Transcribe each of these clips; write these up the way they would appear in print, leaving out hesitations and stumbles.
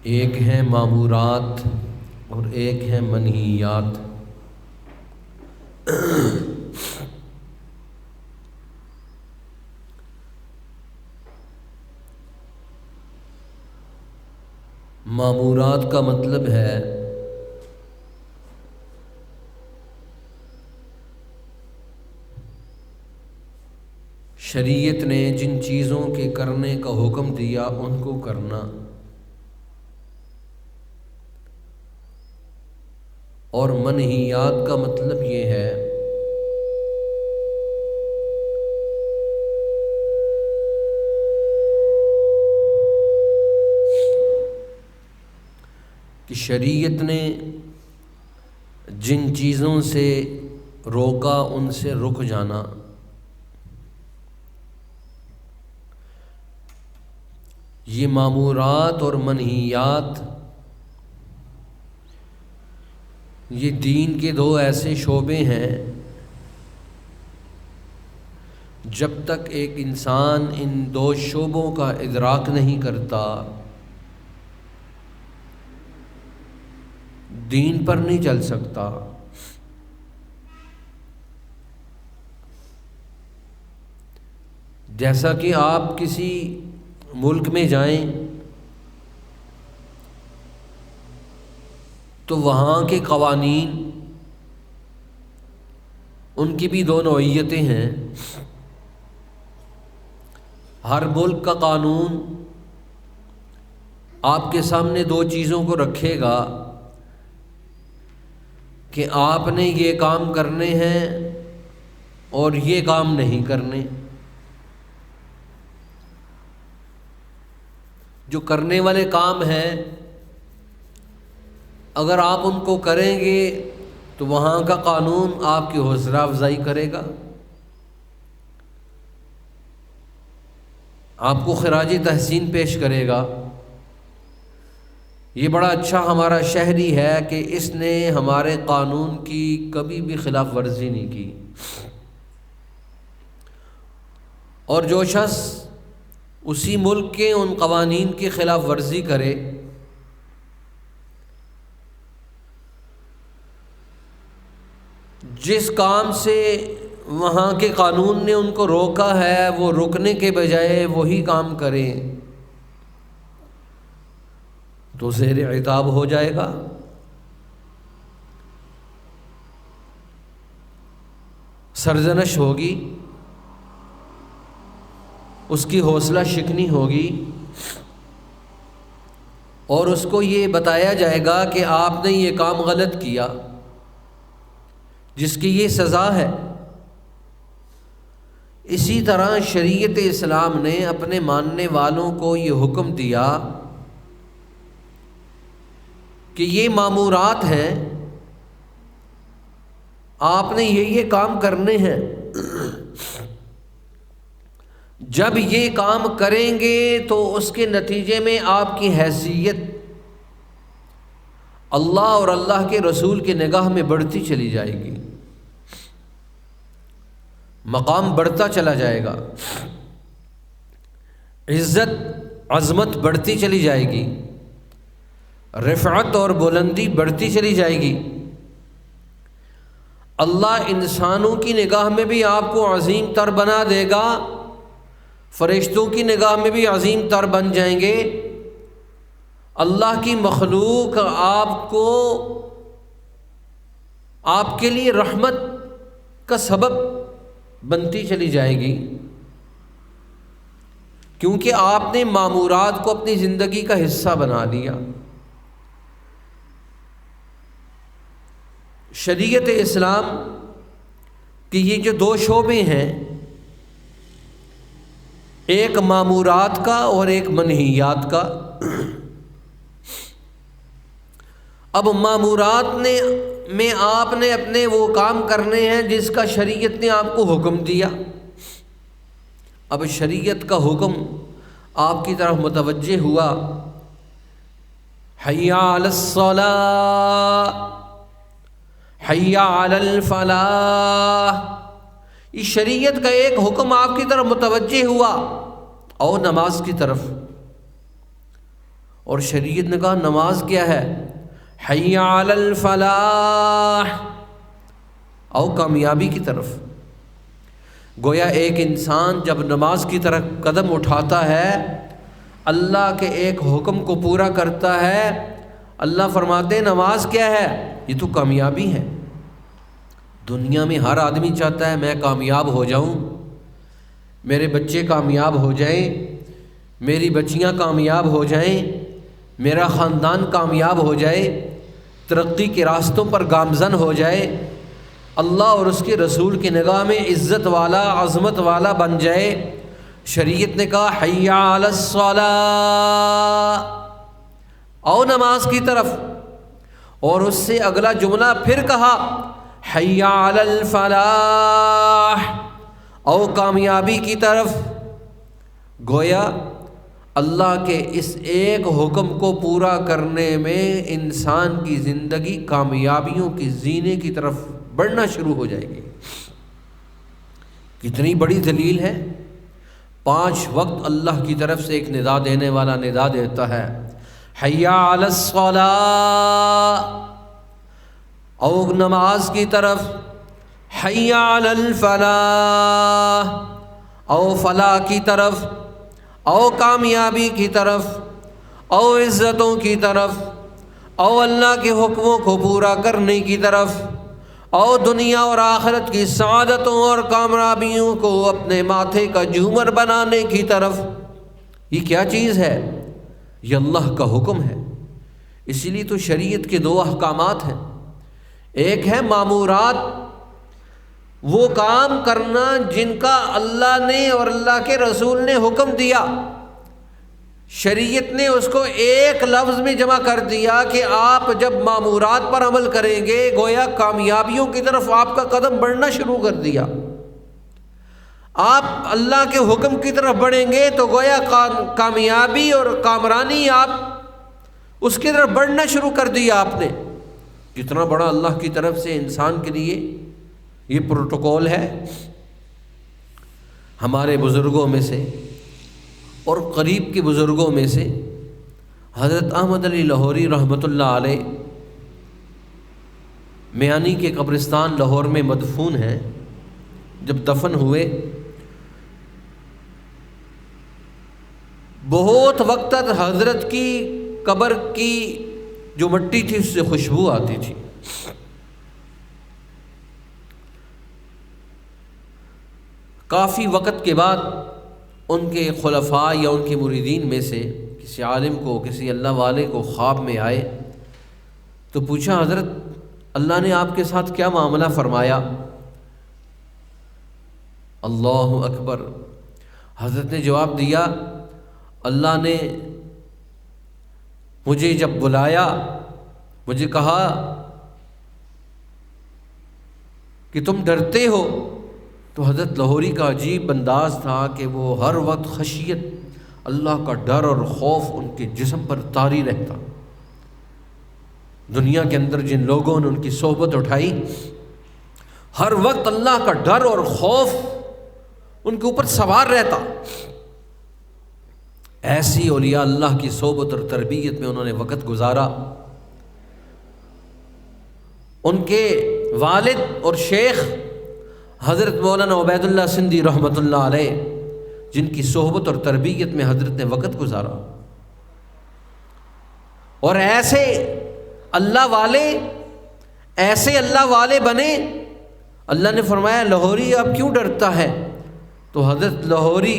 ایک ہیں مامورات اور ایک ہیں منہیات۔ مامورات کا مطلب ہے شریعت نے جن چیزوں کے کرنے کا حکم دیا ان کو کرنا، اور منہیات کا مطلب یہ ہے کہ شریعت نے جن چیزوں سے روکا ان سے رک جانا۔ یہ مامورات اور منہیات یہ دین کے دو ایسے شعبے ہیں، جب تک ایک انسان ان دو شعبوں کا ادراک نہیں کرتا دین پر نہیں چل سکتا۔ جیسا کہ آپ کسی ملک میں جائیں تو وہاں کے قوانین ان کی بھی دو نوعیتیں ہیں۔ ہر ملک کا قانون آپ کے سامنے دو چیزوں کو رکھے گا کہ آپ نے یہ کام کرنے ہیں اور یہ کام نہیں کرنے۔ جو کرنے والے کام ہیں اگر آپ ان کو کریں گے تو وہاں کا قانون آپ کی حوصلہ افزائی کرے گا، آپ کو خراج تحسین پیش کرے گا، یہ بڑا اچھا ہمارا شہری ہے کہ اس نے ہمارے قانون کی کبھی بھی خلاف ورزی نہیں کی۔ اور جو شخص اسی ملک کے ان قوانین کی خلاف ورزی کرے جس کام سے وہاں کے قانون نے ان کو روکا ہے وہ رکنے کے بجائے وہی کام کرے تو زیر عقاب ہو جائے گا۔ سرزنش ہوگی، اس کی حوصلہ شکنی ہوگی، اور اس کو یہ بتایا جائے گا کہ آپ نے یہ کام غلط کیا جس کی یہ سزا ہے۔ اسی طرح شریعت اسلام نے اپنے ماننے والوں کو یہ حکم دیا کہ یہ مامورات ہیں، آپ نے یہ کام کرنے ہیں، جب یہ کام کریں گے تو اس کے نتیجے میں آپ کی حیثیت اللہ اور اللہ کے رسول کی نگاہ میں بڑھتی چلی جائے گی، مقام بڑھتا چلا جائے گا، عزت عظمت بڑھتی چلی جائے گی، رفعت اور بلندی بڑھتی چلی جائے گی۔ اللہ انسانوں کی نگاہ میں بھی آپ کو عظیم تر بنا دے گا، فرشتوں کی نگاہ میں بھی عظیم تر بن جائیں گے۔ اللہ کی مخلوق آپ کو آپ کے لیے رحمت کا سبب بنتی چلی جائے گی، کیونکہ آپ نے مامورات کو اپنی زندگی کا حصہ بنا لیا۔ شریعت اسلام کی یہ جو دو شعبے ہیں، ایک مامورات کا اور ایک منہیات کا۔ اب مامورات میں آپ نے اپنے وہ کام کرنے ہیں جس کا شریعت نے آپ کو حکم دیا۔ اب شریعت کا حکم آپ کی طرف متوجہ ہوا، حی علی الصلاۃ حی علی الفلاح، اس شریعت کا ایک حکم آپ کی طرف متوجہ ہوا اور نماز کی طرف، اور شریعت نے کہا نماز کیا ہے؟ حی علی الفلاح، او کامیابی کی طرف۔ گویا ایک انسان جب نماز کی طرف قدم اٹھاتا ہے، اللہ کے ایک حکم کو پورا کرتا ہے، اللہ فرماتے ہیں نماز کیا ہے؟ یہ تو کامیابی ہے۔ دنیا میں ہر آدمی چاہتا ہے میں کامیاب ہو جاؤں، میرے بچے کامیاب ہو جائیں، میری بچیاں کامیاب ہو جائیں، میرا خاندان کامیاب ہو جائے، ترقی کے راستوں پر گامزن ہو جائے، اللہ اور اس کے رسول کی نگاہ میں عزت والا، عظمت والا بن جائے۔ شریعت نے کہا حی علی الصلاۃ، او نماز کی طرف، اور اس سے اگلا جملہ پھر کہا حی علی الفلاح، او کامیابی کی طرف۔ گویا اللہ کے اس ایک حکم کو پورا کرنے میں انسان کی زندگی کامیابیوں کی زینے کی طرف بڑھنا شروع ہو جائے گی۔ کتنی بڑی دلیل ہے! 5 وقت اللہ کی طرف سے ایک ندا دینے والا ندا دیتا ہے، حی علی الصلاۃ، او نماز کی طرف، حی علی الفلاح، او فلاح کی طرف، او کامیابی کی طرف، او عزتوں کی طرف، او اللہ کے حکموں کو پورا کرنے کی طرف، او دنیا اور آخرت کی سعادتوں اور کامیابیوں کو اپنے ماتھے کا جھومر بنانے کی طرف۔ یہ کیا چیز ہے؟ یہ اللہ کا حکم ہے۔ اسی لیے تو شریعت کے 2 احکامات ہیں، ایک ہے مامورات، وہ کام کرنا جن کا اللہ نے اور اللہ کے رسول نے حکم دیا۔ شریعت نے اس کو ایک لفظ میں جمع کر دیا کہ آپ جب مامورات پر عمل کریں گے، گویا کامیابیوں کی طرف آپ کا قدم بڑھنا شروع کر دیا۔ آپ اللہ کے حکم کی طرف بڑھیں گے تو گویا کامیابی اور کامرانی آپ اس کی طرف بڑھنا شروع کر دیا آپ نے۔ کتنا بڑا اللہ کی طرف سے انسان کے لیے یہ پروٹوکول ہے۔ ہمارے بزرگوں میں سے اور قریب کے بزرگوں میں سے حضرت احمد علی لاہوری رحمۃ اللہ علیہ میانی کے قبرستان لاہور میں مدفون ہیں۔ جب دفن ہوئے بہت وقت تک حضرت کی قبر کی جو مٹی تھی اس سے خوشبو آتی تھی۔ کافی وقت کے بعد ان کے خلفاء یا ان کے مریدین میں سے کسی عالم کو، کسی اللہ والے کو خواب میں آئے تو پوچھا حضرت اللہ نے آپ کے ساتھ کیا معاملہ فرمایا؟ اللہ اکبر! حضرت نے جواب دیا اللہ نے مجھے جب بلایا، مجھے کہا کہ تم ڈرتے ہو، تو حضرت لاہوری کا عجیب انداز تھا کہ وہ ہر وقت خشیت، اللہ کا ڈر اور خوف ان کے جسم پر طاری رہتا۔ دنیا کے اندر جن لوگوں نے ان کی صحبت اٹھائی، ہر وقت اللہ کا ڈر اور خوف ان کے اوپر سوار رہتا۔ ایسی اولیاء اللہ کی صحبت اور تربیت میں انہوں نے وقت گزارا۔ ان کے والد اور شیخ حضرت مولانا عبید اللہ سندھی رحمۃ اللہ علیہ، جن کی صحبت اور تربیت میں حضرت نے وقت گزارا، اور ایسے اللہ والے بنے۔ اللہ نے فرمایا لاہوری اب کیوں ڈرتا ہے؟ تو حضرت لاہوری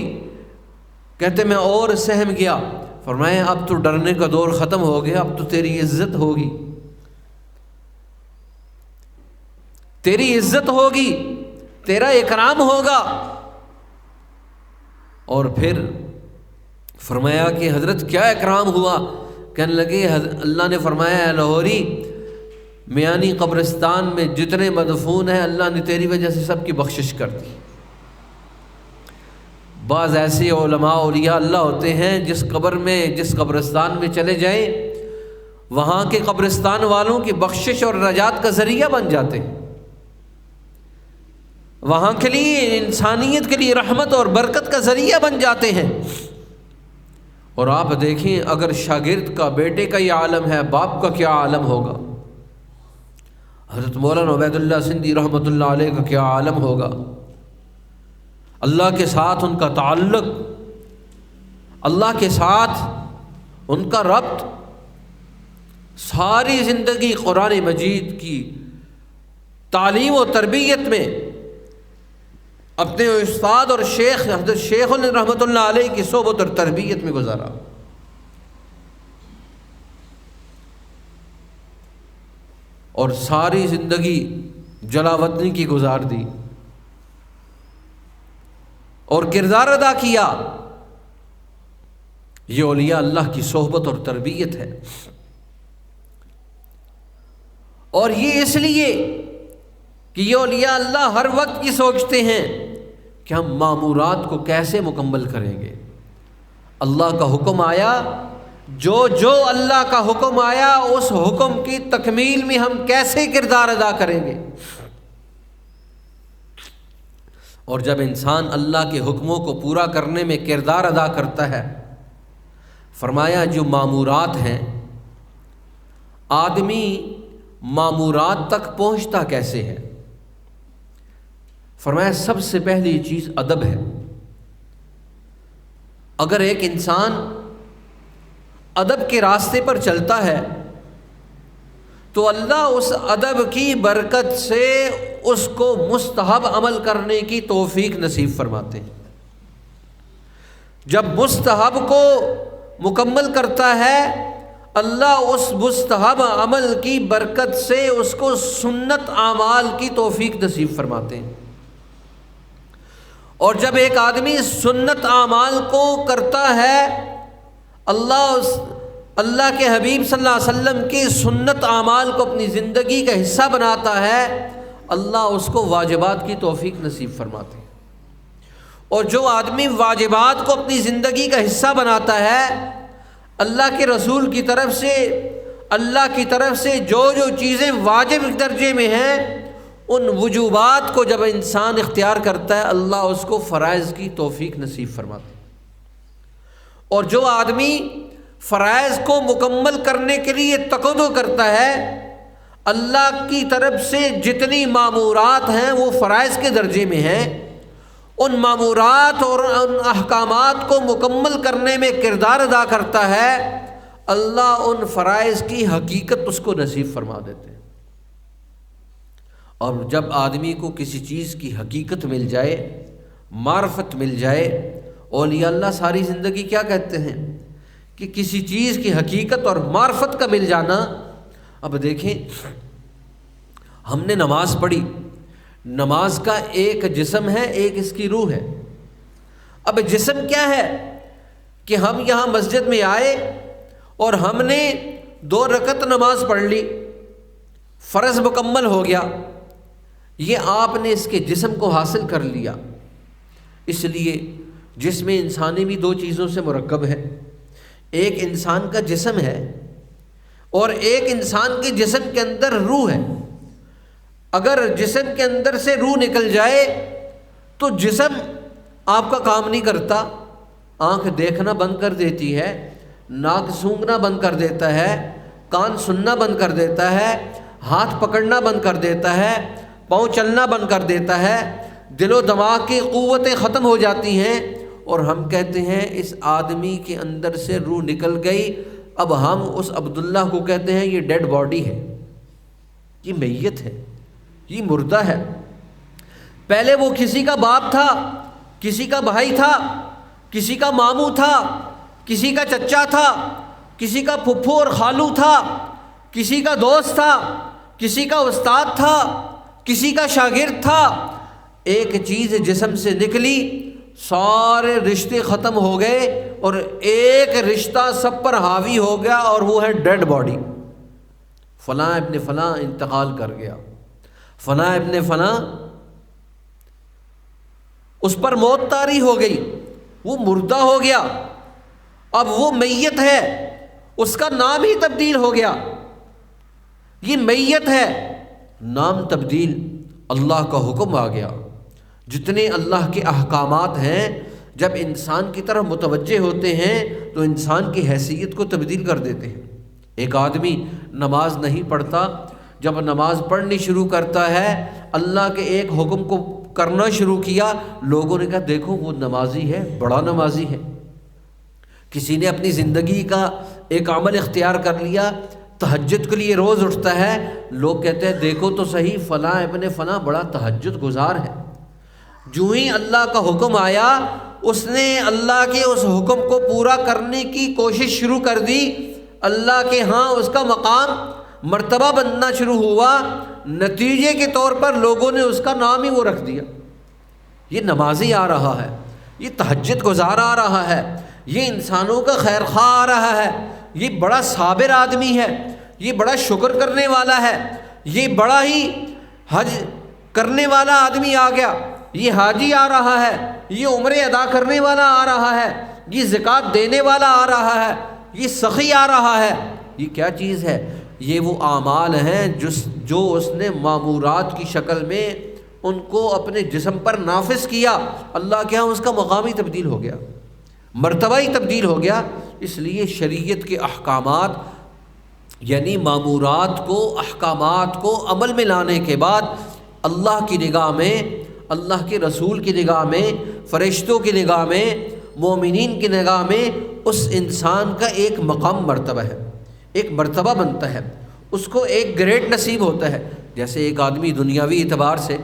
کہتے میں اور سہم گیا، فرمایا اب تو ڈرنے کا دور ختم ہو گیا، اب تو تیری عزت ہوگی، تیری عزت ہوگی، تیرا اکرام ہوگا۔ اور پھر فرمایا کہ حضرت کیا اکرام ہوا؟ کہنے لگے اللہ نے فرمایا لاہوری میانی قبرستان میں جتنے مدفون ہیں اللہ نے تیری وجہ سے سب کی بخشش کر دی۔ بعض ایسے علماء اولیاء اللہ ہوتے ہیں جس قبرستان میں چلے جائیں وہاں کے قبرستان والوں کی بخشش اور نجات کا ذریعہ بن جاتے ہیں، وہاں کے لیے انسانیت کے لیے رحمت اور برکت کا ذریعہ بن جاتے ہیں۔ اور آپ دیکھیں اگر شاگرد کا بیٹے کا یہ عالم ہے، باپ کا کیا عالم ہوگا؟ حضرت مولانا عبید اللہ سندھی رحمۃ اللہ علیہ کا کیا عالم ہوگا؟ اللہ کے ساتھ ان کا تعلق، اللہ کے ساتھ ان کا ربط، ساری زندگی قرآن مجید کی تعلیم و تربیت میں اپنے استاد اور شیخ حضرت شیخ رحمۃ اللہ علیہ کی صحبت اور تربیت میں گزارا۔ اور ساری زندگی جلاوطنی کی گزار دی اور کردار ادا کیا۔ یہ اولیاء اللہ کی صحبت اور تربیت ہے۔ اور یہ اس لیے کہ یہ اولیاء اللہ ہر وقت یہ سوچتے ہیں کہ ہم مامورات کو کیسے مکمل کریں گے۔ اللہ کا حکم آیا، جو اللہ کا حکم آیا اس حکم کی تکمیل میں ہم کیسے کردار ادا کریں گے۔ اور جب انسان اللہ کے حکموں کو پورا کرنے میں کردار ادا کرتا ہے، فرمایا جو مامورات ہیں، آدمی مامورات تک پہنچتا کیسے ہے؟ فرمایا سب سے پہلی چیز ادب ہے۔ اگر ایک انسان ادب کے راستے پر چلتا ہے تو اللہ اس ادب کی برکت سے اس کو مستحب عمل کرنے کی توفیق نصیب فرماتے ہیں۔ جب مستحب کو مکمل کرتا ہے اللہ اس مستحب عمل کی برکت سے اس کو سنت اعمال کی توفیق نصیب فرماتے ہیں۔ اور جب ایک آدمی سنت اعمال کو کرتا ہے، اللہ کے حبیب صلی اللہ علیہ وسلم کی سنت اعمال کو اپنی زندگی کا حصہ بناتا ہے، اللہ اس کو واجبات کی توفیق نصیب فرماتے ہیں۔ اور جو آدمی واجبات کو اپنی زندگی کا حصہ بناتا ہے، اللہ کے رسول کی طرف سے، اللہ کی طرف سے جو چیزیں واجب درجے میں ہیں، ان وجوبات کو جب انسان اختیار کرتا ہے اللہ اس کو فرائض کی توفیق نصیب فرماتے ہیں۔ اور جو آدمی فرائض کو مکمل کرنے کے لیے تقاضا کرتا ہے، اللہ کی طرف سے جتنی مامورات ہیں وہ فرائض کے درجے میں ہیں، ان مامورات اور ان احکامات کو مکمل کرنے میں کردار ادا کرتا ہے، اللہ ان فرائض کی حقیقت اس کو نصیب فرما دیتے ہیں۔ اور جب آدمی کو کسی چیز کی حقیقت مل جائے، معرفت مل جائے، اولیاء اللہ ساری زندگی کیا کہتے ہیں کہ کسی چیز کی حقیقت اور معرفت کا مل جانا۔ اب دیکھیں ہم نے نماز پڑھی، نماز کا ایک جسم ہے، ایک اس کی روح ہے۔ اب جسم کیا ہے کہ ہم یہاں مسجد میں آئے اور ہم نے 2 رکعت نماز پڑھ لی، فرض مکمل ہو گیا، یہ آپ نے اس کے جسم کو حاصل کر لیا۔ اس لیے جسم انسانی بھی 2 چیزوں سے مرکب ہے، ایک انسان کا جسم ہے اور ایک انسان کے جسم کے اندر روح ہے۔ اگر جسم کے اندر سے روح نکل جائے تو جسم آپ کا کام نہیں کرتا، آنکھ دیکھنا بند کر دیتی ہے، ناک سونگھنا بند کر دیتا ہے، کان سننا بند کر دیتا ہے، ہاتھ پکڑنا بند کر دیتا ہے، پاؤں چلنا بند کر دیتا ہے، دل و دماغ کی قوتیں ختم ہو جاتی ہیں، اور ہم کہتے ہیں اس آدمی کے اندر سے روح نکل گئی۔ اب ہم اس عبداللہ کو کہتے ہیں یہ ڈیڈ باڈی ہے، یہ میت ہے، یہ مردہ ہے۔ پہلے وہ کسی کا باپ تھا، کسی کا بھائی تھا، کسی کا ماموں تھا، کسی کا چچا تھا، کسی کا پھپھو اور خالو تھا، کسی کا دوست تھا، کسی کا استاد تھا، کسی کا شاگرد تھا۔ ایک چیز جسم سے نکلی، سارے رشتے ختم ہو گئے اور ایک رشتہ سب پر حاوی ہو گیا، اور وہ ہے ڈیڈ باڈی۔ فلاں ابن فلاں انتقال کر گیا، فلاں ابن فلاں اس پر موت طاری ہو گئی، وہ مردہ ہو گیا، اب وہ میت ہے، اس کا نام ہی تبدیل ہو گیا، یہ میت ہے، نام تبدیل، اللہ کا حکم آ گیا۔ جتنے اللہ کے احکامات ہیں، جب انسان کی طرف متوجہ ہوتے ہیں تو انسان کی حیثیت کو تبدیل کر دیتے ہیں۔ ایک آدمی نماز نہیں پڑھتا، جب نماز پڑھنی شروع کرتا ہے، اللہ کے ایک حکم کو کرنا شروع کیا، لوگوں نے کہا دیکھو وہ نمازی ہے، بڑا نمازی ہے۔ کسی نے اپنی زندگی کا ایک عمل اختیار کر لیا، تہجد کے لیے روز اٹھتا ہے، لوگ کہتے ہیں دیکھو تو صحیح فلاں ابن فلاں بڑا تہجد گزار ہے۔ جو ہی اللہ کا حکم آیا، اس نے اللہ کے اس حکم کو پورا کرنے کی کوشش شروع کر دی، اللہ کے ہاں اس کا مقام مرتبہ بننا شروع ہوا، نتیجے کے طور پر لوگوں نے اس کا نام ہی وہ رکھ دیا، یہ نمازی آ رہا ہے، یہ تہجد گزار آ رہا ہے، یہ انسانوں کا خیر خواہ آ رہا ہے، یہ بڑا صابر آدمی ہے، یہ بڑا شکر کرنے والا ہے، یہ بڑا ہی حج کرنے والا آدمی آ گیا، یہ حاجی آ رہا ہے، یہ عمرے ادا کرنے والا آ رہا ہے، یہ زکوٰۃ دینے والا آ رہا ہے، یہ سخی آ رہا ہے۔ یہ کیا چیز ہے؟ یہ وہ اعمال ہیں جو اس نے مامورات کی شکل میں ان کو اپنے جسم پر نافذ کیا، اللہ کے ہاں اس کا مقام ہی تبدیل ہو گیا، مرتبہ ہی تبدیل ہو گیا۔ اس لیے شریعت کے احکامات یعنی مامورات کو، احکامات کو عمل میں لانے کے بعد اللہ کی نگاہ میں، اللہ کے رسول کی نگاہ میں، فرشتوں کی نگاہ میں، مومنین کی نگاہ میں اس انسان کا ایک مقام مرتبہ ہے، ایک مرتبہ بنتا ہے، اس کو ایک گریڈ نصیب ہوتا ہے۔ جیسے ایک آدمی دنیاوی اعتبار سے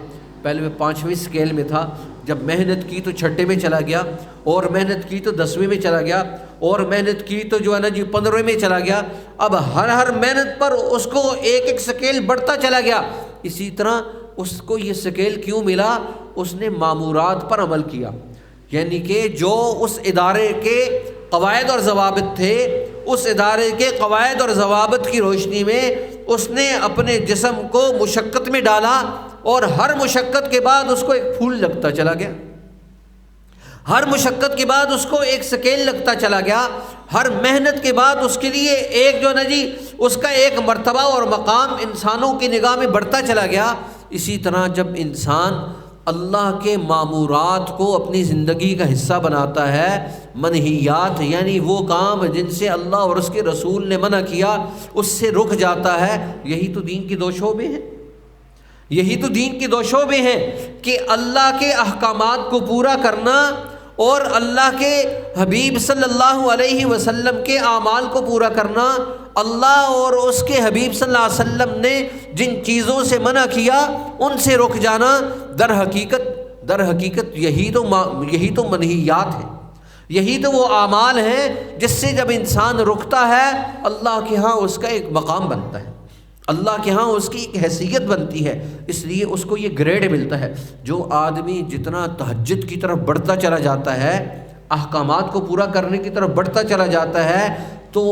پہلے میں 5ویں اسکیل میں تھا، جب محنت کی تو 6 میں چلا گیا، اور محنت کی تو 10ویں میں چلا گیا، اور محنت کی تو جو ہے نا 15ویں میں چلا گیا۔ اب ہر محنت پر اس کو ایک ایک اسکیل بڑھتا چلا گیا۔ اسی طرح اس کو یہ اسکیل کیوں ملا؟ اس نے مامورات پر عمل کیا، یعنی کہ جو اس ادارے کے قواعد اور ضوابط تھے، اس ادارے کے قواعد اور ضوابط کی روشنی میں اس نے اپنے جسم کو مشقت میں ڈالا، اور ہر مشقت کے بعد اس کو ایک پھول لگتا چلا گیا، ہر مشقت کے بعد اس کو ایک سکیل لگتا چلا گیا، ہر محنت کے بعد اس کے لیے ایک جو نا جی اس کا ایک مرتبہ اور مقام انسانوں کی نگاہ میں بڑھتا چلا گیا۔ اسی طرح جب انسان اللہ کے مامورات کو اپنی زندگی کا حصہ بناتا ہے، منہیات یعنی وہ کام جن سے اللہ اور اس کے رسول نے منع کیا اس سے رک جاتا ہے، یہی تو دین کی 2 شعبے ہیں، یہی تو دین کی 2 شعبے ہیں کہ اللہ کے احکامات کو پورا کرنا اور اللہ کے حبیب صلی اللہ علیہ وسلم کے اعمال کو پورا کرنا۔ اللہ اور اس کے حبیب صلی اللہ علیہ وسلم نے جن چیزوں سے منع کیا ان سے رک جانا، در حقیقت یہی تو منہیات ہیں، یہی تو وہ اعمال ہیں جس سے جب انسان رکتا ہے اللہ کے ہاں اس کا ایک مقام بنتا ہے، اللہ کے ہاں اس کی ایک حیثیت بنتی ہے۔ اس لیے اس کو یہ گریڈ ملتا ہے۔ جو آدمی جتنا تہجد کی طرف بڑھتا چلا جاتا ہے، احکامات کو پورا کرنے کی طرف بڑھتا چلا جاتا ہے، تو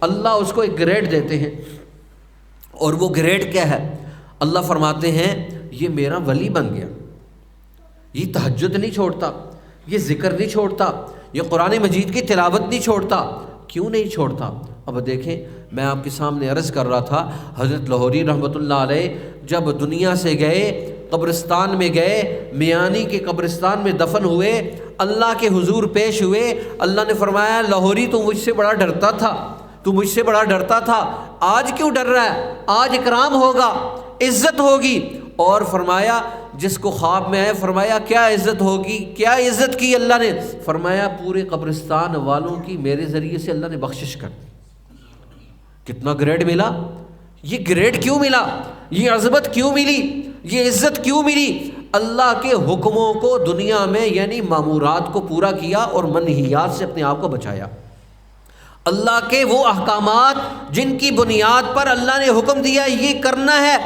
اللہ اس کو ایک گریڈ دیتے ہیں، اور وہ گریڈ کیا ہے؟ اللہ فرماتے ہیں یہ میرا ولی بن گیا، یہ تہجد نہیں چھوڑتا، یہ ذکر نہیں چھوڑتا، یہ قرآن مجید کی تلاوت نہیں چھوڑتا۔ کیوں نہیں چھوڑتا؟ اب دیکھیں، میں آپ کے سامنے عرض کر رہا تھا، حضرت لاہوری رحمۃ اللہ علیہ جب دنیا سے گئے، قبرستان میں گئے، میانی کے قبرستان میں دفن ہوئے، اللہ کے حضور پیش ہوئے، اللہ نے فرمایا لاہوری تو مجھ سے بڑا ڈرتا تھا، تو مجھ سے بڑا ڈرتا تھا، آج کیوں ڈر رہا ہے؟ آج اکرام ہوگا، عزت ہوگی۔ اور فرمایا جس کو خواب میں آئے، فرمایا کیا عزت ہوگی؟ کیا عزت کی اللہ نے؟ فرمایا پورے قبرستان والوں کی میرے ذریعے سے اللہ نے بخشش کر دی۔ کتنا گریڈ ملا؟ یہ گریڈ کیوں ملا؟ یہ عظمت کیوں ملی؟ یہ عزت کیوں ملی؟ اللہ کے حکموں کو دنیا میں یعنی مامورات کو پورا کیا اور منہیات سے اپنے آپ کو بچایا۔ اللہ کے وہ احکامات جن کی بنیاد پر اللہ نے حکم دیا یہ کرنا ہے،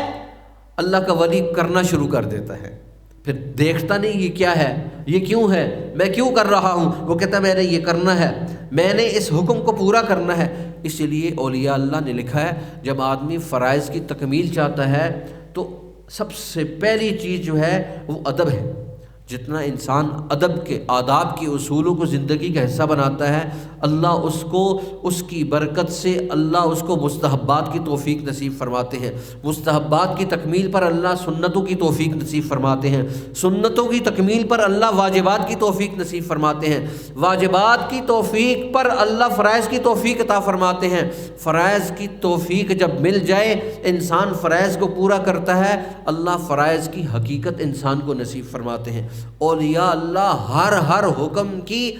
اللہ کا ولی کرنا شروع کر دیتا ہے، پھر دیکھتا نہیں یہ کیا ہے، یہ کیوں ہے، میں کیوں کر رہا ہوں، وہ کہتا ہے میں نے یہ کرنا ہے، میں نے اس حکم کو پورا کرنا ہے۔ اسی لیے اولیاء اللہ نے لکھا ہے جب آدمی فرائض کی تکمیل چاہتا ہے تو سب سے پہلی چیز جو ہے وہ ادب ہے۔ جتنا انسان ادب کے آداب کے اصولوں کو زندگی کا حصہ بناتا ہے، اللہ اس کو اس کی برکت سے اللہ اس کو مستحبات کی توفیق نصیب فرماتے ہیں، مستحبات کی تکمیل پر اللہ سنتوں کی توفیق نصیب فرماتے ہیں، سنتوں کی تکمیل پر اللہ واجبات کی توفیق نصیب فرماتے ہیں، واجبات کی توفیق پر اللہ فرائض کی توفیق عطا فرماتے ہیں۔ فرائض کی توفیق جب مل جائے، انسان فرائض کو پورا کرتا ہے، اللہ فرائض کی حقیقت انسان کو نصیب فرماتے ہیں۔ اولیاء اللہ ہر حکم کی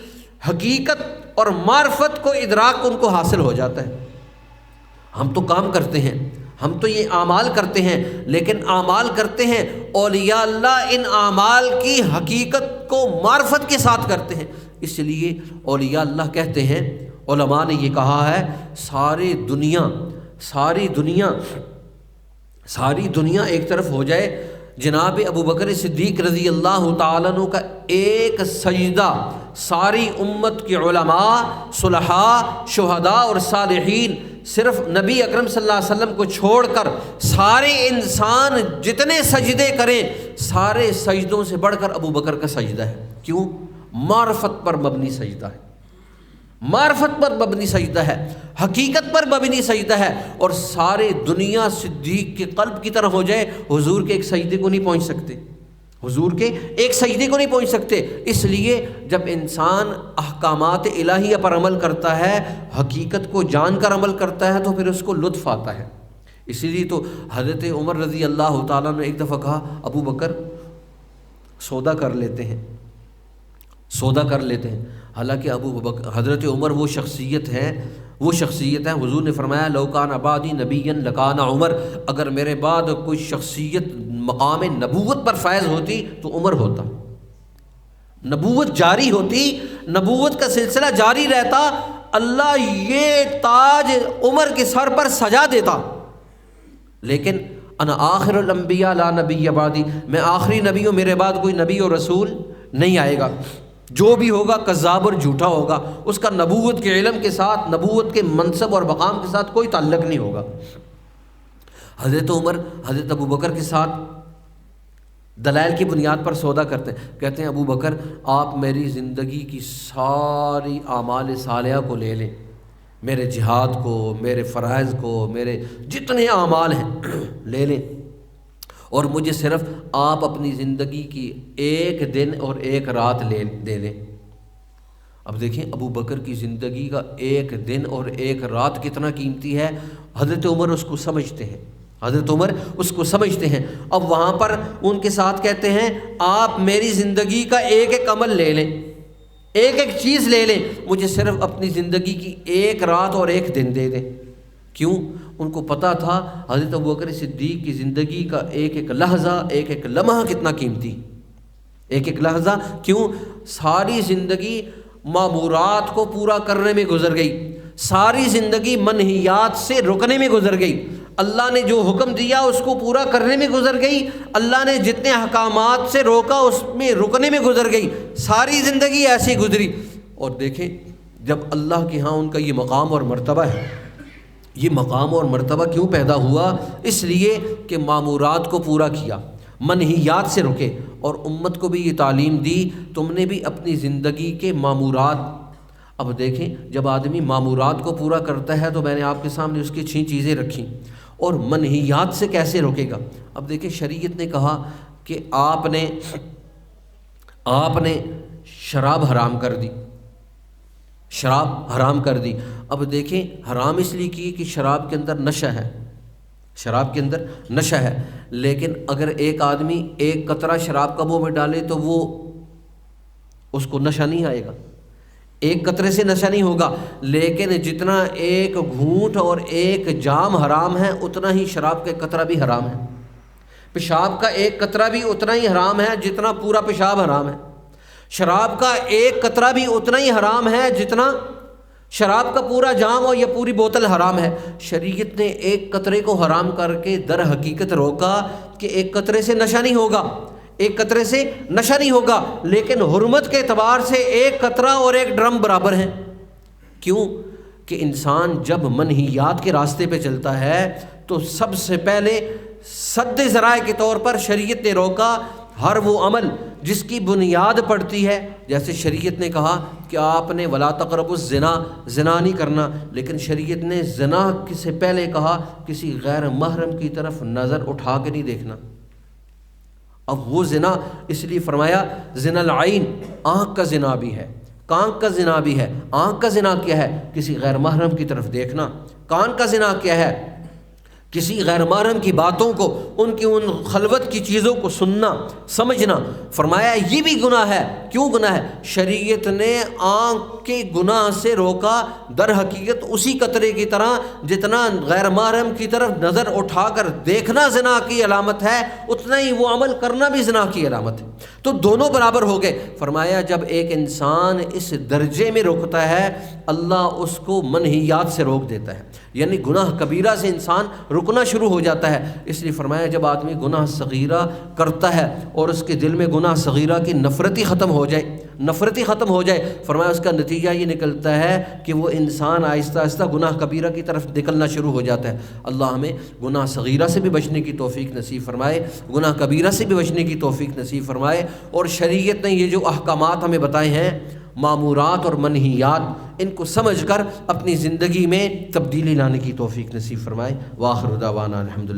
حقیقت اور معرفت کو ادراک ان کو حاصل ہو جاتا ہے۔ ہم تو کام کرتے ہیں، ہم تو یہ اعمال کرتے ہیں، لیکن اعمال کرتے ہیں، اولیاء اللہ ان اعمال کی حقیقت کو معرفت کے ساتھ کرتے ہیں۔ اس لیے اولیاء اللہ کہتے ہیں، علماء نے یہ کہا ہے، ساری دنیا ایک طرف ہو جائے، جناب ابو بکر صدیق رضی اللہ تعالیٰ عنہ کا ایک سجدہ ساری امت کے علماء، صلحاء، شہداء اور صالحین، صرف نبی اکرم صلی اللہ علیہ وسلم کو چھوڑ کر سارے انسان جتنے سجدے کریں، سارے سجدوں سے بڑھ کر ابو بکر کا سجدہ ہے۔ کیوں؟ معرفت پر مبنی سجدہ ہے، معرفت پر مبنی سجدہ ہے، حقیقت پر مبنی سجدہ ہے، اور سارے دنیا صدیق کے قلب کی طرح ہو جائے، حضور کے ایک سجدے کو نہیں پہنچ سکتے، حضور کے ایک سجدے کو نہیں پہنچ سکتے۔ اس لیے جب انسان احکامات الہیہ پر عمل کرتا ہے، حقیقت کو جان کر عمل کرتا ہے، تو پھر اس کو لطف آتا ہے۔ اسی لیے تو حضرت عمر رضی اللہ تعالیٰ نے ایک دفعہ کہا، ابو بکر سودا کر لیتے ہیں۔ حالانکہ حضرت عمر وہ شخصیت ہے، حضور نے فرمایا، لو کان بعدی نبیا لکان عمر، اگر میرے بعد کوئی شخصیت مقام نبوت پر فائز ہوتی تو عمر ہوتا، نبوت جاری ہوتی، نبوت کا سلسلہ جاری رہتا، اللہ یہ تاج عمر کے سر پر سجا دیتا۔ لیکن انا آخر الانبیاء لا نبی بعدی، میں آخری نبی ہوں، میرے بعد کوئی نبی اور رسول نہیں آئے گا، جو بھی ہوگا کذاب اور جھوٹا ہوگا، اس کا نبوت کے علم کے ساتھ، نبوت کے منصب اور مقام کے ساتھ کوئی تعلق نہیں ہوگا۔ حضرت عمر حضرت ابو بکر کے ساتھ دلائل کی بنیاد پر سودا کرتے ہیں، کہتے ہیں ابو بکر آپ میری زندگی کی ساری اعمال صالحہ کو لے لیں، میرے جہاد کو، میرے فرائض کو، میرے جتنے اعمال ہیں لے لیں، اور مجھے صرف آپ اپنی زندگی کی ایک دن اور ایک رات دے دیں۔ اب دیکھیں ابو بکر کی زندگی کا ایک دن اور ایک رات کتنا قیمتی ہے، حضرت عمر اس کو سمجھتے ہیں۔ اب وہاں پر ان کے ساتھ کہتے ہیں، آپ میری زندگی کا ایک ایک عمل لے لیں، ایک ایک چیز لے لیں، مجھے صرف اپنی زندگی کی ایک رات اور ایک دن دے دیں۔ کیوں؟ ان کو پتہ تھا حضرت ابوبکر صدیق کی زندگی کا ایک ایک لحظہ، ایک ایک لمحہ کتنا قیمتی، ایک ایک لحظہ۔ کیوں؟ ساری زندگی مامورات کو پورا کرنے میں گزر گئی، ساری زندگی منہیات سے رکنے میں گزر گئی، اللہ نے جو حکم دیا اس کو پورا کرنے میں گزر گئی، اللہ نے جتنے احکامات سے روکا اس میں رکنے میں گزر گئی، ساری زندگی ایسی گزری۔ اور دیکھیں جب اللہ کے ہاں ان کا یہ مقام اور مرتبہ ہے، یہ مقام اور مرتبہ کیوں پیدا ہوا؟ اس لیے کہ مامورات کو پورا کیا، منہیات سے رکے، اور امت کو بھی یہ تعلیم دی تم نے بھی اپنی زندگی کے مامورات۔ اب دیکھیں جب آدمی مامورات کو پورا کرتا ہے تو میں نے آپ کے سامنے اس کی 6 چیزیں رکھیں، اور منہیات سے کیسے روکے گا۔ اب دیکھیں شریعت نے کہا کہ آپ نے شراب حرام کر دی، شراب حرام کر دی۔ اب دیکھیں حرام اس لیے کی کہ شراب کے اندر نشہ ہے، شراب کے اندر نشہ ہے، لیکن اگر ایک آدمی ایک قطرہ شراب کا منہ میں ڈالے تو وہ اس کو نشہ نہیں آئے گا، ایک قطرے سے نشہ نہیں ہوگا، لیکن جتنا ایک گھونٹ اور ایک جام حرام ہے اتنا ہی شراب کا قطرہ بھی حرام ہے، پیشاب کا ایک قطرہ بھی اتنا ہی حرام ہے جتنا پورا پیشاب حرام ہے، شراب کا ایک قطرہ بھی اتنا ہی حرام ہے جتنا شراب کا پورا جام اور یا پوری بوتل حرام ہے۔ شریعت نے ایک قطرے کو حرام کر کے در حقیقت روکا کہ ایک قطرے سے نشہ نہیں ہوگا، ایک قطرے سے نشہ نہیں ہوگا، لیکن حرمت کے اعتبار سے ایک قطرہ اور ایک ڈرم برابر ہیں۔ کیوں؟ کہ انسان جب منہیات کے راستے پہ چلتا ہے تو سب سے پہلے سد ذرائع کے طور پر شریعت نے روکا ہر وہ عمل جس کی بنیاد پڑتی ہے، جیسے شریعت نے کہا کہ آپ نے ولا تقربوا الزنا، زنا نہیں کرنا، لیکن شریعت نے زنا سے پہلے کہا کسی غیر محرم کی طرف نظر اٹھا کے نہیں دیکھنا۔ اب وہ زنا اس لیے فرمایا زنا العین، آنکھ کا زنا بھی ہے، کان کا زنا بھی ہے۔ آنکھ کا زنا کیا ہے؟ کسی غیر محرم کی طرف دیکھنا۔ کان کا زنا کیا ہے؟ کسی غیر محرم کی باتوں کو، ان کی ان خلوت کی چیزوں کو سننا، سمجھنا۔ فرمایا یہ بھی گناہ ہے۔ کیوں گناہ ہے؟ شریعت نے آنکھ کے گناہ سے روکا، در حقیقت اسی قطرے کی طرح جتنا غیر محرم کی طرف نظر اٹھا کر دیکھنا زنا کی علامت ہے، اتنا ہی وہ عمل کرنا بھی زنا کی علامت ہے۔ تو دونوں برابر ہو گئے۔ فرمایا جب ایک انسان اس درجے میں روکتا ہے، اللہ اس کو منہیات سے روک دیتا ہے، یعنی گناہ کبیرہ سے انسان رکنا شروع ہو جاتا ہے۔ اس لیے فرمایا جب آدمی گناہ صغیرہ کرتا ہے اور اس کے دل میں گناہ صغیرہ کی نفرت ہی ختم ہو جائے، نفرت ہی ختم ہو جائے، فرمایا اس کا نتیجہ یہ نکلتا ہے کہ وہ انسان آہستہ آہستہ گناہ کبیرہ کی طرف نکلنا شروع ہو جاتا ہے۔ اللہ ہمیں گناہ صغیرہ سے بھی بچنے کی توفیق نصیب فرمائے، گناہ کبیرہ سے بھی بچنے کی توفیق نصیب فرمائے، اور شریعت نے یہ جو احکامات ہمیں بتائے ہیں، معمورات اور منہیات، ان کو سمجھ کر اپنی زندگی میں تبدیلی لانے کی توفیق نصیب فرمائے۔ وآخر دعوانا الحمدللہ۔